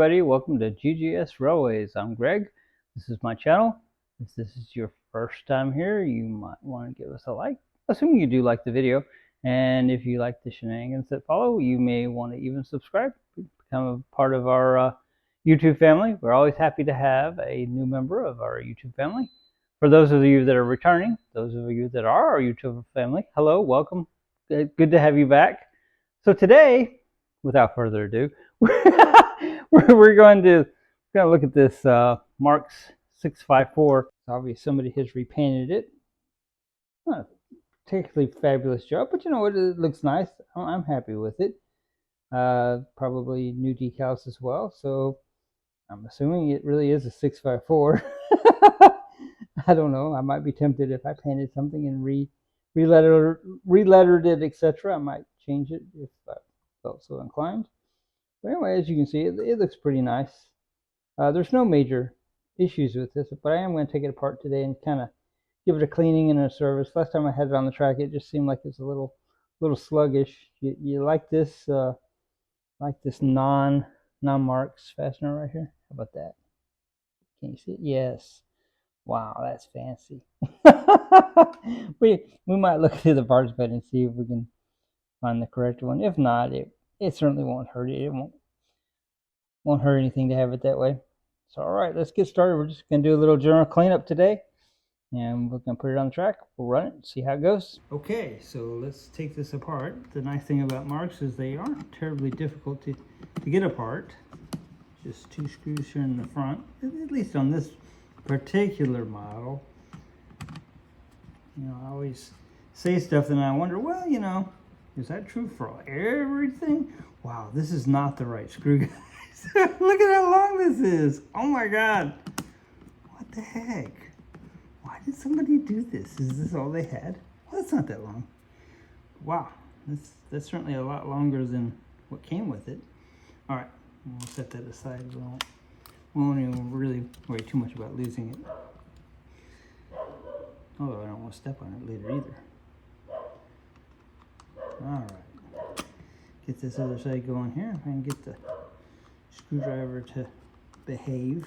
everybody, welcome to GGS Railways. I'm Greg. This is my channel. If this is your first time here, you might want to give us a like, assuming you do like the video. And if you like the shenanigans that follow, you may want to even subscribe, become a part of our YouTube family. We're always happy to have a new member of our YouTube family. For those of you that are returning, those of you that are our YouTube family, hello, welcome. Good to have you back. So today, without further ado, we're going to look at this Marx 654. Obviously, somebody has repainted it. Not a particularly fabulous job, but you know what? It looks nice. I'm happy with it. Probably new decals as well. So I'm assuming it really is a 654. I don't know. I might be tempted if I painted something and relettered it, etc. I might change it if I felt so inclined. But anyway, as you can see, it looks pretty nice. There's no major issues with this, but I am going to take it apart today and kind of give it a cleaning and a service. Last time I had it on the track, it just seemed like it's a little sluggish. You like this non-Marx fastener right here? How about that? Can you see it? Yes. Wow, that's fancy. we might look through the parts bed and see if we can find the correct one. If not, it certainly won't hurt it. It won't hurt anything to have it that way. So all right, let's get started. We're just gonna do a little general cleanup today, and we're gonna put it on the track. We'll run it and see how it goes. Okay, so let's take this apart. The nice thing about Marx is they aren't terribly difficult to get apart. Just 2 screws here in the front, at least on this particular model. You know, I always say stuff and I wonder, well, you know, is that true for everything? Wow, this is not the right screw, guys. Look at how long this is. Oh my God. What the heck? Why did somebody do this? Is this all they had? Well, that's not that long. Wow, that's certainly a lot longer than what came with it. All right, we'll set that aside. We won't even really worry too much about losing it. Although I don't want to step on it later either. All right, get this other side going here and get the screwdriver to behave.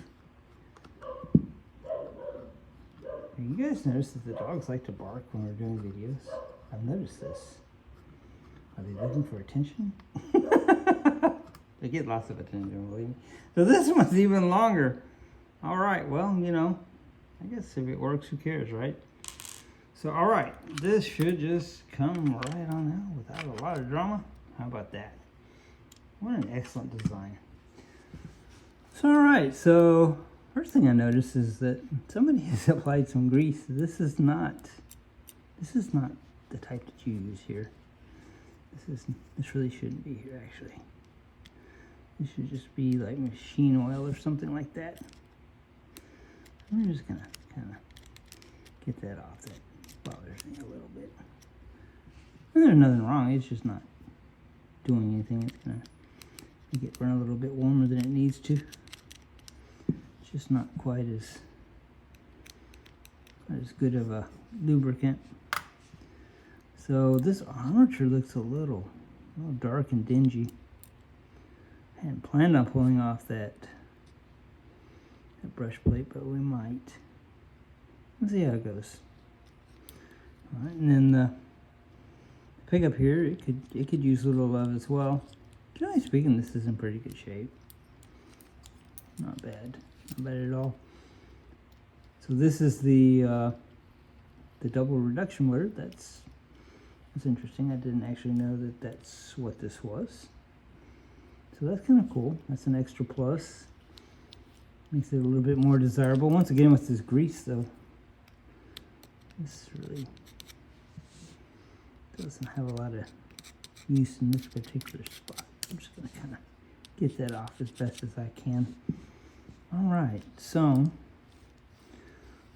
You guys notice that the dogs like to bark when we're doing videos? I've noticed this. Are they looking for attention? They get lots of attention, believe me. So this one's even longer. All right, well, you know, I guess if it works, who cares, right? So, all right, this should just come right on out without a lot of drama. How about that? What an excellent design. So, all right, so first thing I noticed is that somebody has applied some grease. This is not the type that you use here. This really shouldn't be here, actually. This should just be like machine oil or something like that. I'm just gonna kind of get that off. That bothers me a little bit. And there's nothing wrong. It's just not doing anything. It's gonna make it run a little bit warmer than it needs to. It's just not quite as good of a lubricant. So this armature looks a little dark and dingy. I hadn't planned on pulling off that brush plate, but we might. Let's see how it goes. All right, and then the pickup here, it could use a little love as well. Generally speaking, this is in pretty good shape. Not bad at all. So this is the double reduction motor. That's interesting. I didn't actually know that that's what this was. So that's kind of cool. That's an extra plus. Makes it a little bit more desirable. Once again, with this grease, though, this really doesn't have a lot of use in this particular spot. I'm just going to kind of get that off as best as I can. All right, so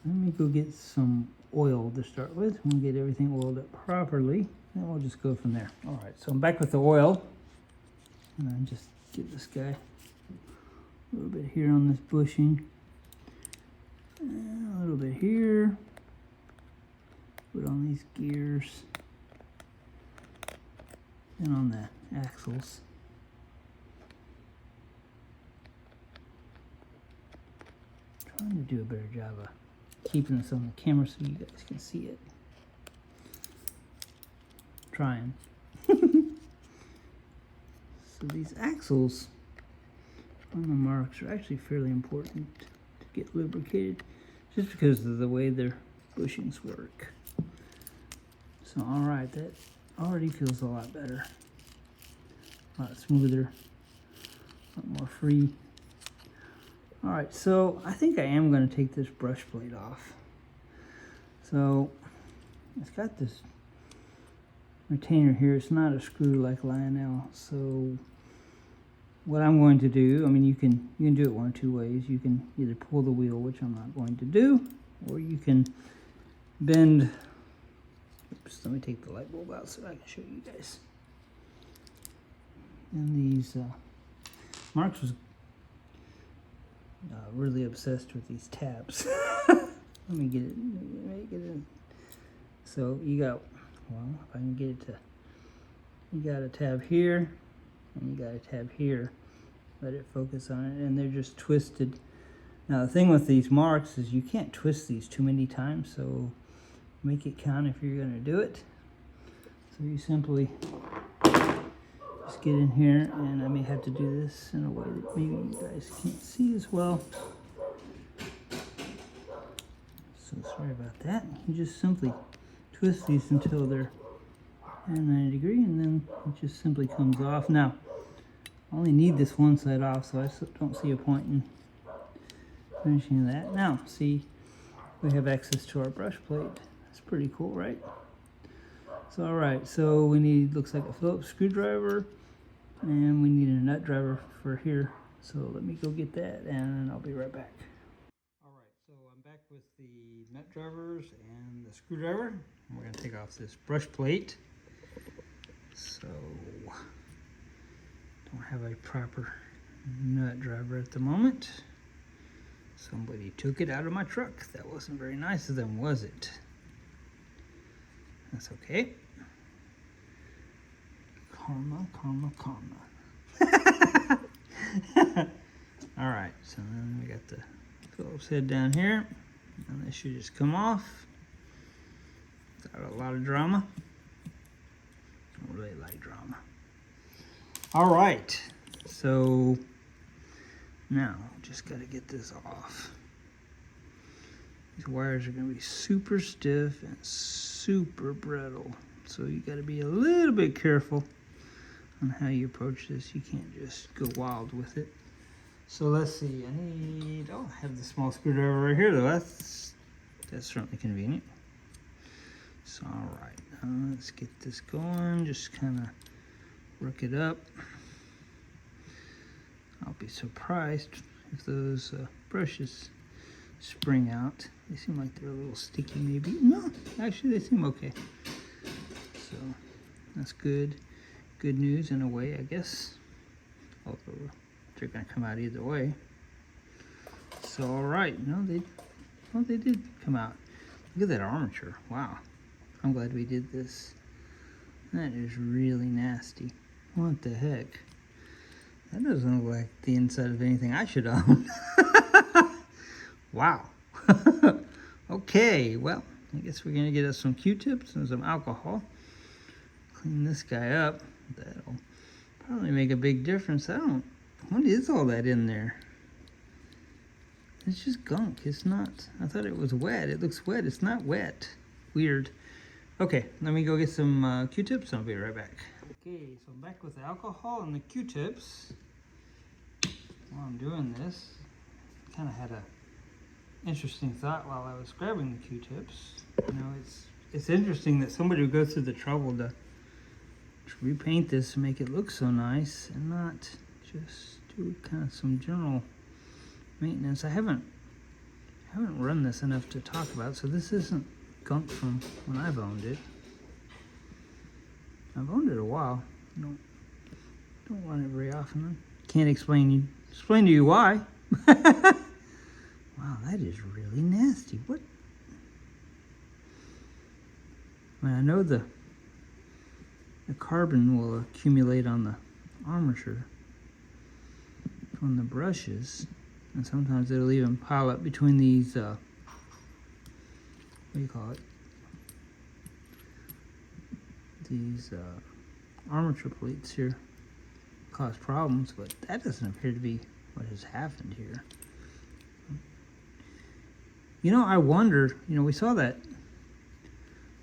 let me go get some oil to start with. We'll get everything oiled up properly, and we'll just go from there. All right, so I'm back with the oil. And I just give this guy a little bit here on this bushing, and a little bit here. Put on these gears and on the axles. trying to do a better job of keeping this on the camera so you guys can see it. Trying. So these axles on the Marx are actually fairly important to get lubricated, just because of the way their bushings work. So alright, that already feels a lot better. A lot smoother, a lot more free. Alright, so I think I am going to take this brush plate off. So it's got this retainer here. It's not a screw like Lionel. So what I'm going to do, I mean, you can do it one or two ways. You can either pull the wheel, which I'm not going to do, or you can bend. Oops, let me take the light bulb out so I can show you guys. And these, Marx was really obsessed with these tabs. Let me get it. Make it in. So you got, well, if I can get it to, you got a tab here, and you got a tab here. Let it focus on it, and they're just twisted. Now the thing with these Marx is you can't twist these too many times, so make it count if you're going to do it. So you simply just get in here, and I may have to do this in a way that maybe you guys can't see as well. So sorry about that. You just simply twist these until they're at 90 degrees, and then it just simply comes off. Now, I only need this one side off, so I don't see a point in finishing that. Now, see, we have access to our brush plate. That's pretty cool, right? So, alright, so we need, looks like a Phillips screwdriver, and we need a nut driver for here. So let me go get that, and I'll be right back. Alright, so I'm back with the nut drivers and the screwdriver. We're going to take off this brush plate. So, don't have a proper nut driver at the moment. Somebody took it out of my truck. That wasn't very nice of them, was it? That's okay. Karma, karma, karma. Alright, so then we got the Phillips head down here. And this should just come off. Got a lot of drama. Don't really like drama. Alright, so now just got to get this off. These wires are going to be super stiff and super brittle, so you got to be a little bit careful on how you approach this. You can't just go wild with it. So let's see, I have the small screwdriver right here though. That's certainly convenient. So alright, now let's get this going. Just kind of work it up. I'll be surprised if those brushes spring out. They seem like they're a little sticky maybe. No, actually they seem okay. So that's good. Good news in a way, I guess. Although they're going to come out either way. So alright, no, they did come out. Look at that armature. Wow. I'm glad we did this. That is really nasty. What the heck? That doesn't look like the inside of anything I should own. Wow. Okay, well, I guess we're gonna get us some Q-tips and some alcohol. Clean this guy up. That'll probably make a big difference. What is all that in there? It's just gunk. It's not. I thought it was wet. It looks wet. It's not wet. Weird. Okay, let me go get some Q-tips and I'll be right back. Okay, so I'm back with the alcohol and the Q-tips. While I'm doing this, I kind of had a interesting thought while I was grabbing the Q-tips. You know, it's interesting that somebody would go through the trouble to repaint this and make it look so nice and not just do kind of some general maintenance. I haven't run this enough to talk about, so this isn't gunk from when I've owned it. I've owned it a while. Don't run it very often. Can't explain to you why. Wow, that is really nasty. What? Well, I know the carbon will accumulate on the armature from the brushes. And sometimes it'll even pile up between these, what do you call it? These armature plates here cause problems, but that doesn't appear to be what has happened here. You know, I wonder, you know, we saw that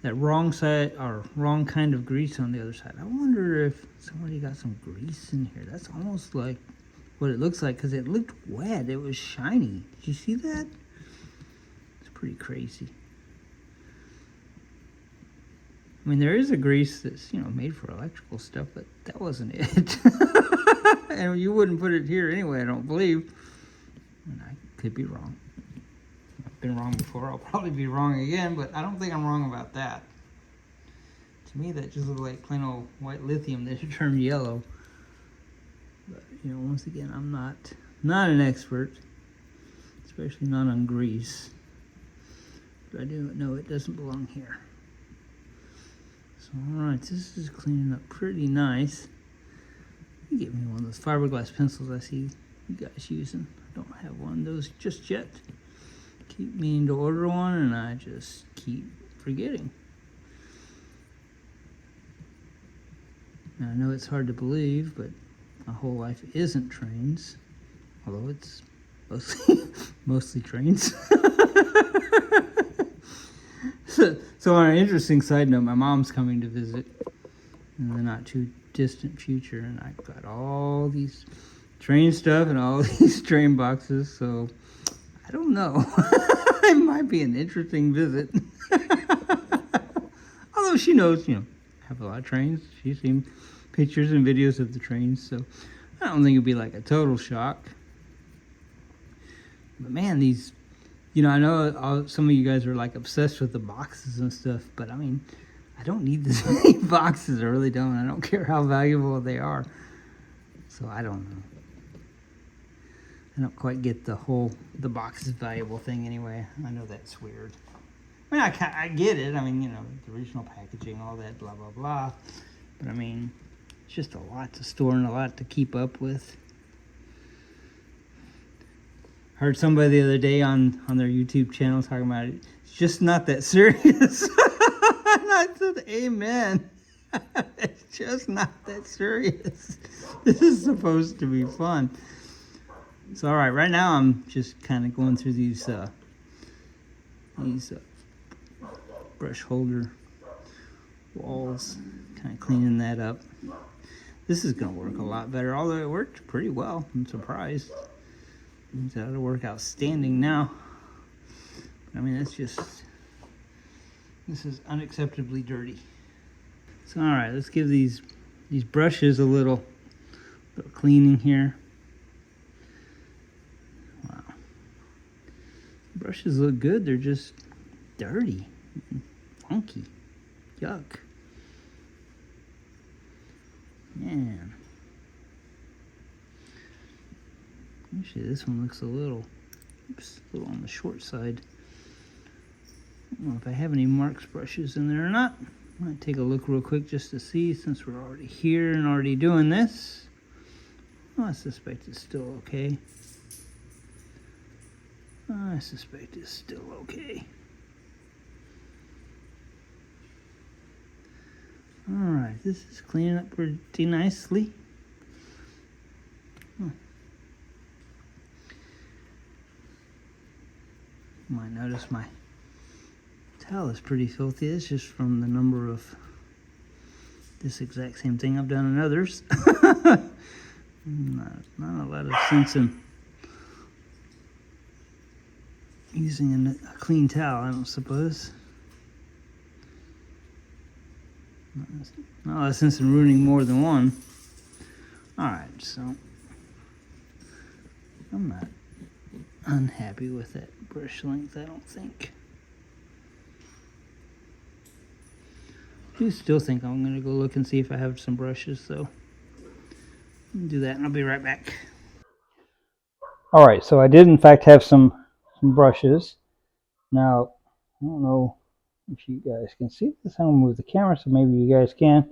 wrong side or wrong kind of grease on the other side. I wonder if somebody got some grease in here. That's almost like what it looks like, because it looked wet. It was shiny. Did you see that? It's pretty crazy. I mean, there is a grease that's, you know, made for electrical stuff, but that wasn't it. And you wouldn't put it here anyway, I don't believe. And I could be wrong. I've been wrong before. I'll probably be wrong again, but I don't think I'm wrong about that. To me, that just looked like plain old white lithium that turned yellow. But, you know, once again, I'm not an expert, especially not on grease. But I do know it doesn't belong here. So, alright, this is cleaning up pretty nice. You get me one of those fiberglass pencils I see you guys using. I don't have one of those just yet. Keep meaning to order one, and I just keep forgetting. Now, I know it's hard to believe, but my whole life isn't trains, although it's mostly trains. So on an interesting side note, my mom's coming to visit in the not too distant future, and I've got all these train stuff and all these train boxes, so I don't know. It might be an interesting visit. Although she knows, you know, I have a lot of trains. She's seen pictures and videos of the trains, so I don't think it'd be like a total shock. But man, these, you know, I know some of you guys are like obsessed with the boxes and stuff, but I mean, I don't need this many boxes. I really don't. I don't care how valuable they are. So I don't know. I don't quite get the box is valuable thing anyway. I know that's weird. I mean, I get it. I mean, you know, the original packaging, all that, blah, blah, blah. But I mean, it's just a lot to store and a lot to keep up with. Heard somebody the other day on their YouTube channel talking about it. It's just not that serious. And I said, amen. It's just not that serious. This is supposed to be fun. So, all right now I'm just kind of going through these brush holder walls, kind of cleaning that up. This is going to work a lot better, although it worked pretty well. I'm surprised. That'll work outstanding now. I mean, this is unacceptably dirty. So, all right, let's give these brushes a little cleaning here. Wow, brushes look good. They're just dirty, and funky, yuck. Man. Actually, this one looks a little on the short side. I don't know if I have any Marx brushes in there or not. I might take a look real quick just to see, since we're already here and already doing this. Well, I suspect it's still okay. I suspect it's still okay. Alright, this is cleaning up pretty nicely. You might notice my towel is pretty filthy. It's just from the number of this exact same thing I've done in others. not a lot of sense in using a clean towel, I don't suppose. Not a lot of sense in ruining more than one. Alright, so I'm not unhappy with that brush length, I don't think. I do still think I'm going to go look and see if I have some brushes, so I'll do that and I'll be right back. Alright, so I did in fact have some brushes. Now, I don't know if you guys can see this. I'm going to move the camera so maybe you guys can.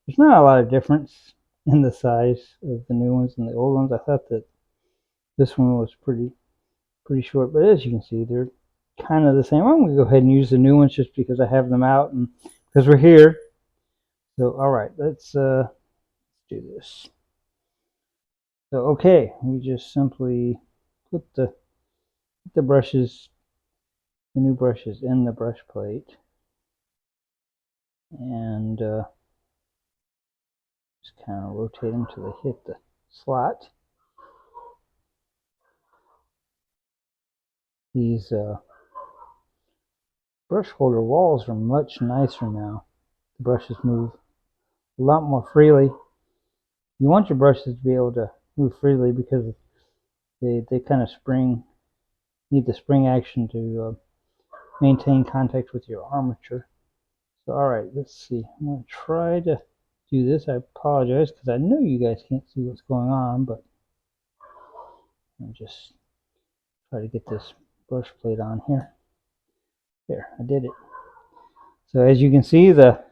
There's not a lot of difference in the size of the new ones and the old ones. I thought that This one was pretty short, but as you can see, they're kind of the same. I'm going to go ahead and use the new ones just because I have them out and because we're here. So, all right, let's do this. So, okay, we just simply put the brushes, the new brushes in the brush plate, and just kind of rotate them till they hit the slot. These brush holder walls are much nicer now. The brushes move a lot more freely. You want your brushes to be able to move freely because they kind of need the spring action to maintain contact with your armature. So, all right, let's see. I'm going to try to do this. I apologize because I know you guys can't see what's going on, but I'll just try to get this brush plate on here. There, I did it. So as you can see, the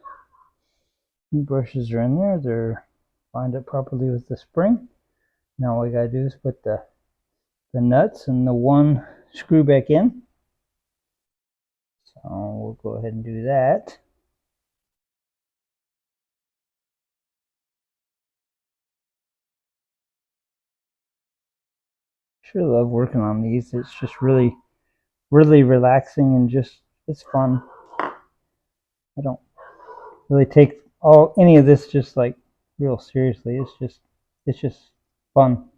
new brushes are in there. They're lined up properly with the spring. Now all we gotta do is put the nuts and the one screw back in. So we'll go ahead and do that. Sure love working on these. It's just really relaxing and just it's fun. I don't really take any of this just like real seriously. It's just fun.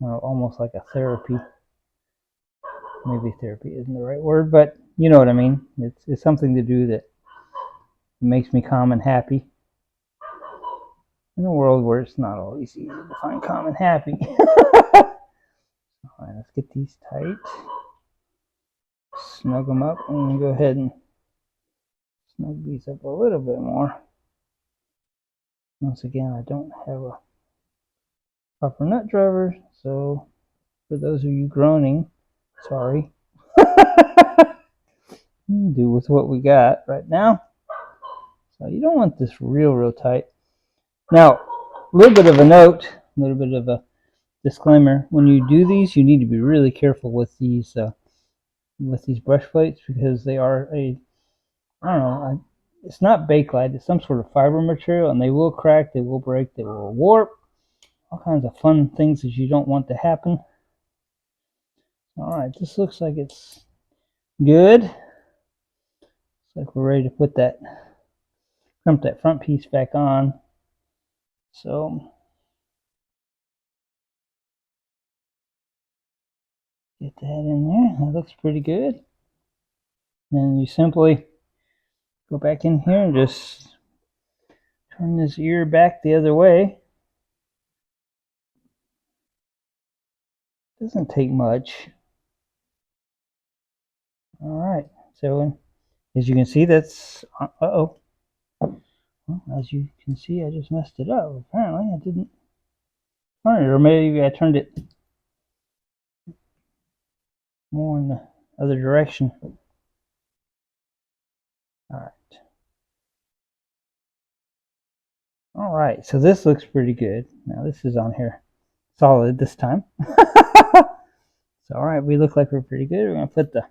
Almost like a therapy. Maybe therapy isn't the right word, but you know what I mean. It's something to do that makes me calm and happy. In a world where it's not always easy to find calm and happy. All right, let's get these tight. Snug them up and go ahead and snug these up a little bit more. Once again, I don't have a proper nut driver, so for those of you groaning, sorry. Do with what we got right now. So you don't want this real tight. Now, a little bit of a note, a little bit of a disclaimer. When you do these, you need to be really careful with these brush plates because they are it's not bakelite. It's some sort of fiber material, and they will crack, they will break, they will warp. All kinds of fun things that you don't want to happen. All right, this looks like it's good. Looks like we're ready to put that, crimp that front piece back on. So get that in there. That looks pretty good. Then you simply go back in here and just turn this ear back the other way. Doesn't take much. All right, so as you can see, that's well, as you can see, I just messed it up. Apparently, I didn't turn it, or maybe I turned it more in the other direction. All right, so this looks pretty good. Now this is on here solid this time. So all right, we look like we're pretty good. We're gonna put the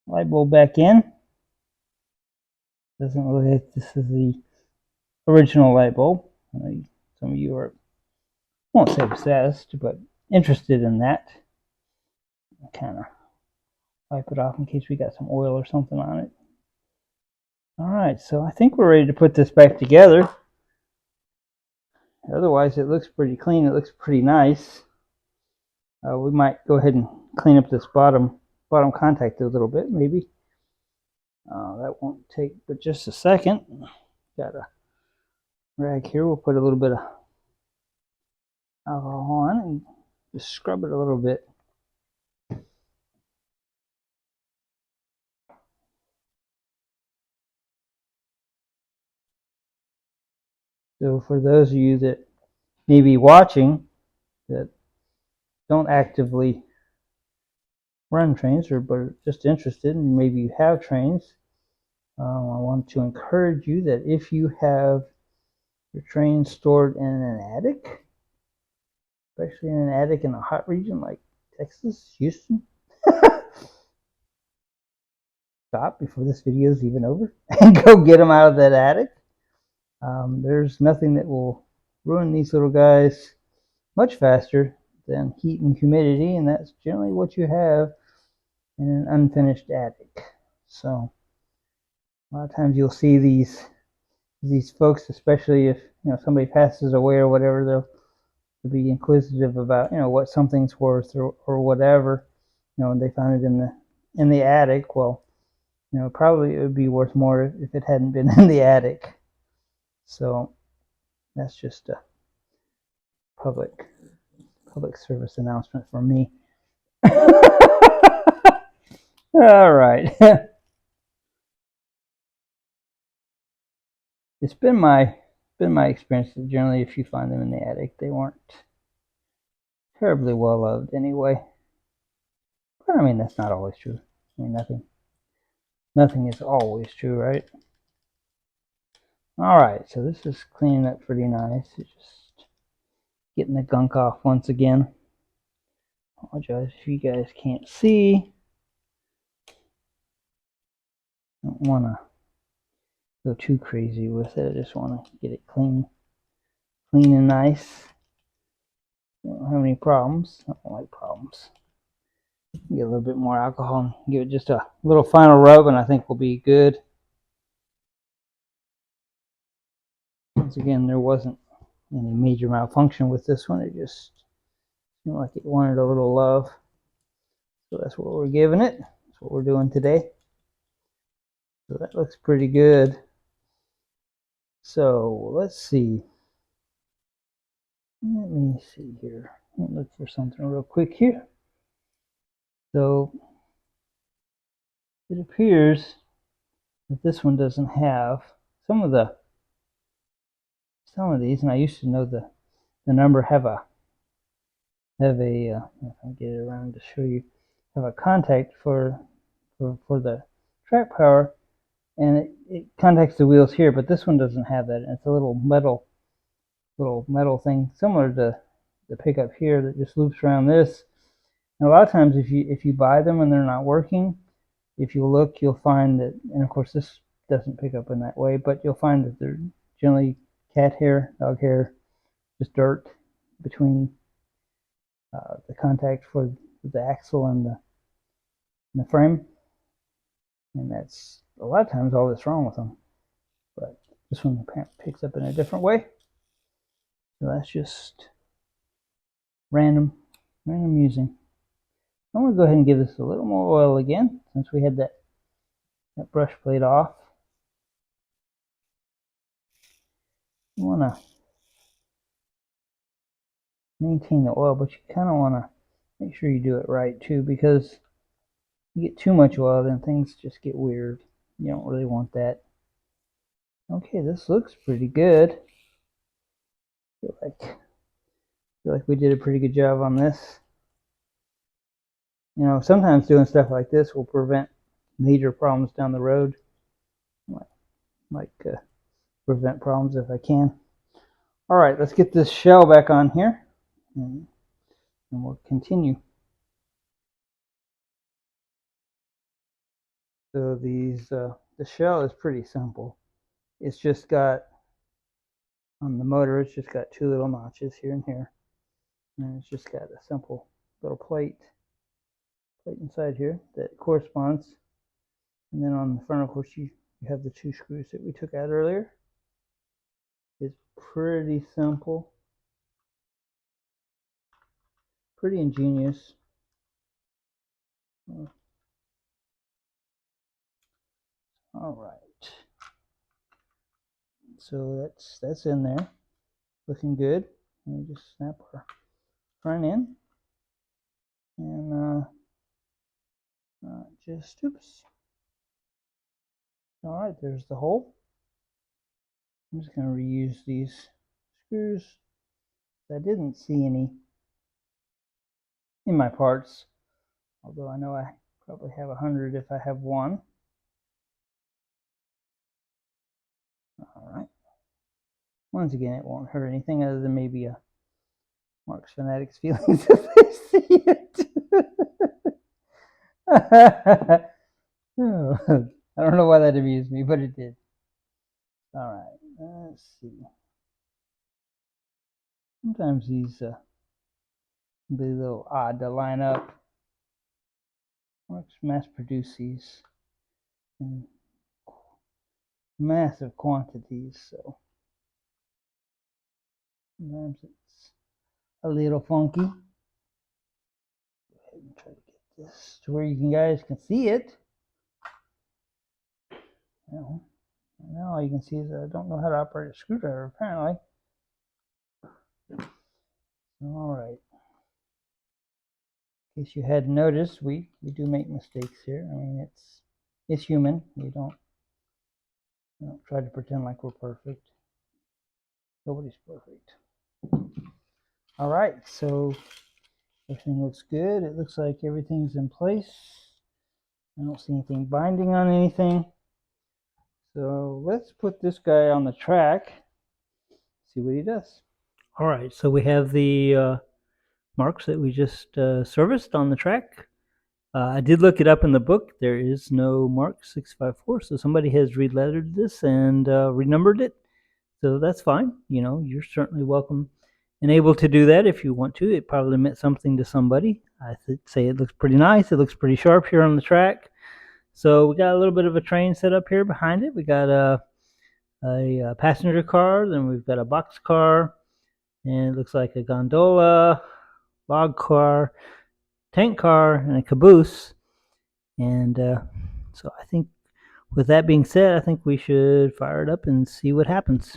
light bulb back in. Doesn't look like this is the original light bulb. Some of you are, I won't say obsessed, but interested in that. Kind of wipe it off in case we got some oil or something on it. All right, so I think we're ready to put this back together. Otherwise, it looks pretty clean. It looks pretty nice. We might go ahead and clean up this bottom contact a little bit, maybe. That won't take but just a second. Got a rag here. We'll put a little bit of alcohol on and just scrub it a little bit. So for those of you that may be watching that don't actively run trains or but are just interested and maybe you have trains, I want to encourage you that if you have your train stored in an attic, especially in an attic in a hot region like Texas, Houston. Stop before this video is even over and go get them out of that attic. There's nothing that will ruin these little guys much faster than heat and humidity, and that's generally what you have in an unfinished attic. So a lot of times you'll see these folks, especially if somebody passes away or whatever, they'll be inquisitive about what something's worth or whatever. And they found it in the attic. Well, probably it would be worth more if it hadn't been in the attic. So that's just a public service announcement for me. All right. It's been my experience that generally if you find them in the attic, they weren't terribly well loved anyway. But I mean, that's not always true. I mean, nothing is always true, right? All right, so this is cleaning up pretty nice. It's just getting the gunk off once again. Apologize if you guys can't see. Don't want to go too crazy with it. I just want to get it clean and nice. Don't have any problems. I don't like problems. Get a little bit more alcohol and give it just a little final rub, and I think we'll be good. Once again, there wasn't any major malfunction with this one. It just seemed like it wanted a little love. So that's what we're giving it. That's what we're doing today. So that looks pretty good. So let's see. Let me see here. Let me look for something real quick here. So it appears that this one doesn't have some of these, and I used to know the number have a if I get it around to show you, have a contact for the track power, and it contacts the wheels here, but this one doesn't have that. It's a little metal thing similar to the pickup here that just loops around this. And a lot of times if you buy them and they're not working, if you look, you'll find that, and of course this doesn't pick up in that way, but you'll find that they're generally cat hair, dog hair, just dirt between the contact for the axle and the frame, and that's a lot of times all that's wrong with them. But this one picks up in a different way, so that's just random using. I'm going to go ahead and give this a little more oil again, since we had that brush plate off. You want to maintain the oil, but you kind of want to make sure you do it right too, because you get too much oil, then things just get weird. You don't really want that. Okay, this looks pretty good. I feel like we did a pretty good job on this. Sometimes doing stuff like this will prevent major problems down the road. Like prevent problems if I can. All right, let's get this shell back on here, and we'll continue. So the shell is pretty simple. It's just got, on the motor, it's just got two little notches here and here, and it's just got a simple little plate inside here that corresponds. And then on the front, of course, you have the two screws that we took out earlier. It's pretty simple, pretty ingenious. All right, so that's in there, looking good. Let me just snap our front end, and just oops. All right, there's the hole. I'm just going to reuse these screws. I didn't see any in my parts, although I know I probably have 100 if I have one. All right. Once again, it won't hurt anything other than maybe a Marx fanatics' feelings if they see it. Oh, I don't know why that amused me, but it did. All right, let's see. Sometimes these be a little odd to line up. Marx mass produce these in massive quantities, so sometimes it's a little funky. Go ahead and try to get this to where you guys can see it. You know, now all you can see is I don't know how to operate a screwdriver, apparently. All right. In case you hadn't noticed, we do make mistakes here. I mean, it's human. We don't try to pretend like we're perfect. Nobody's perfect. All right, so everything looks good. It looks like everything's in place. I don't see anything binding on anything. So let's put this guy on the track, see what he does. All right, so we have the Marx that we just serviced on the track. I did look it up in the book. There is no Marx 654, so somebody has relettered this and renumbered it. So that's fine. You know, you're certainly welcome and able to do that if you want to. It probably meant something to somebody. I say it looks pretty nice. It looks pretty sharp here on the track. So we got a little bit of a train set up here behind it. We got a passenger car, then we've got a box car, and it looks like a gondola, log car, tank car, and a caboose. And so I think with that being said, I think we should fire it up and see what happens.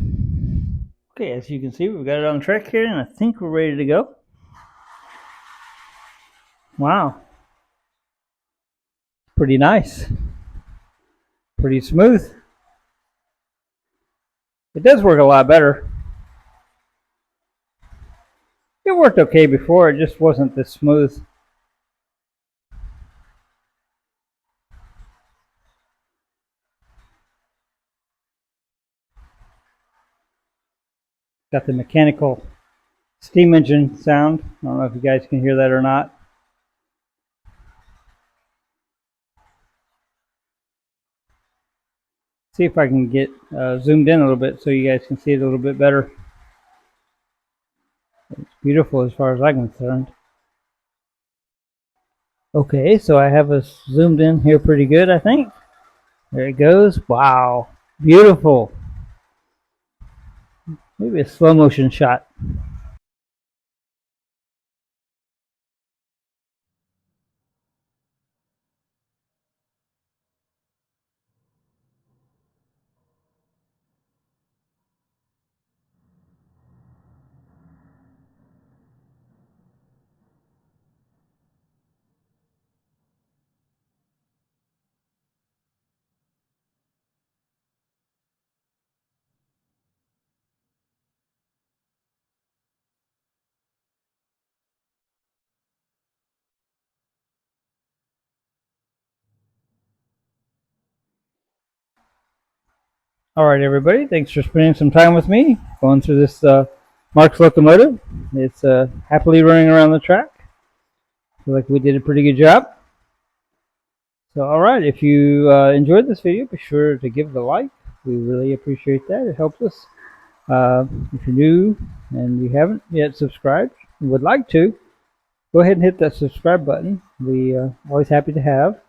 Okay, as you can see, we've got it on track here, and I think we're ready to go. Wow. Pretty nice. Pretty smooth. It does work a lot better. It worked okay before, it just wasn't this smooth. Got the mechanical steam engine sound. I don't know if you guys can hear that or not. See if I can get zoomed in a little bit so you guys can see it a little bit better. It's beautiful as far as I'm concerned. Okay, so I have us zoomed in here pretty good, I think. There it goes. Wow. Beautiful. Maybe a slow motion shot. All right, everybody. Thanks for spending some time with me going through this Marx locomotive. It's happily running around the track. I feel like we did a pretty good job. So, all right. If you enjoyed this video, be sure to give it a like. We really appreciate that. It helps us. If you're new and you haven't yet subscribed and would like to, go ahead and hit that subscribe button. We are always happy to have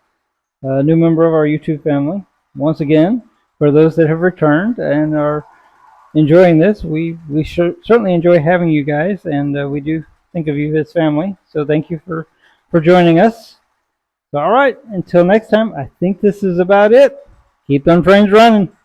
a new member of our YouTube family. Once again, for those that have returned and are enjoying this, we certainly enjoy having you guys, and we do think of you as family. So thank you for joining us. So, all right, until next time, I think this is about it. Keep them trains running.